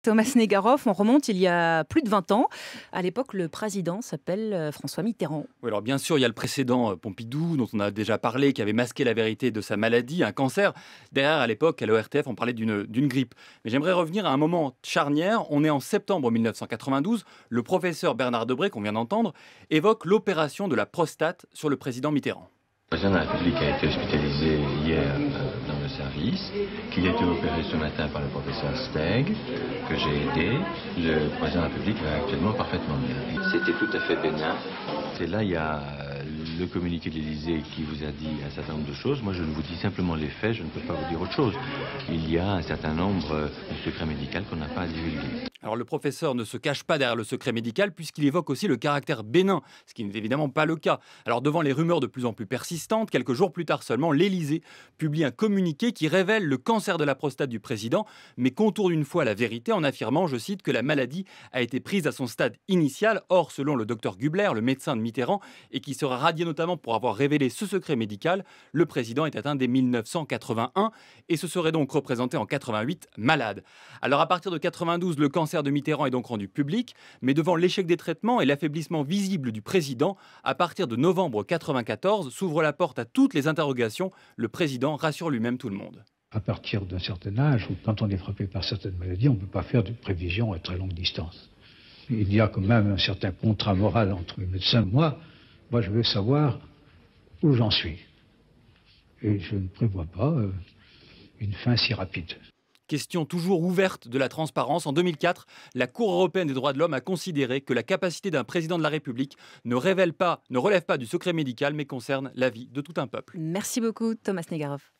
Thomas Negaroff, on remonte il y a plus de 20 ans. À l'époque, le président s'appelle François Mitterrand. Oui, alors bien sûr, il y a le précédent Pompidou, dont on a déjà parlé, qui avait masqué la vérité de sa maladie, un cancer. Derrière, à l'époque, à l'ORTF, on parlait d'une grippe. Mais j'aimerais revenir à un moment charnière. On est en septembre 1992. Le professeur Bernard Debré, qu'on vient d'entendre, évoque l'opération de la prostate sur le président Mitterrand. Le président de la République a été hospitalisé hier dans le service, qu'il a été opéré ce matin par le professeur Steg, que j'ai aidé. Le président de la République va actuellement parfaitement bien. C'était tout à fait bénin. Et là, il y a le communiqué de l'Élysée qui vous a dit un certain nombre de choses. Moi, je vous dis simplement les faits, je ne peux pas vous dire autre chose. Il y a un certain nombre de secrets médicaux qu'on n'a pas à divulguer. Alors le professeur ne se cache pas derrière le secret médical puisqu'il évoque aussi le caractère bénin, ce qui n'est évidemment pas le cas. Alors devant les rumeurs de plus en plus persistantes, quelques jours plus tard seulement, l'Élysée publie un communiqué qui révèle le cancer de la prostate du président, mais contourne une fois la vérité en affirmant, je cite, que la maladie a été prise à son stade initial. Or, selon le docteur Gubler, le médecin de Mitterrand, et qui sera radié notamment pour avoir révélé ce secret médical, le président est atteint dès 1981 et se serait donc représenté en 88 malade. Alors à partir de 92, le cancer de Mitterrand est donc rendu public, mais devant l'échec des traitements et l'affaiblissement visible du président, à partir de novembre 94, s'ouvre la porte à toutes les interrogations. Le président rassure lui-même tout le monde. À partir d'un certain âge, ou quand on est frappé par certaines maladies, on ne peut pas faire de prévisions à très longue distance. Il y a quand même un certain contrat moral entre les médecins. Moi, je veux savoir où j'en suis. Et je ne prévois pas une fin si rapide. Question toujours ouverte de la transparence. En 2004, la Cour européenne des droits de l'homme a considéré que la capacité d'un président de la République ne relève pas du secret médical, mais concerne la vie de tout un peuple. Merci beaucoup, Thomas Negaroff.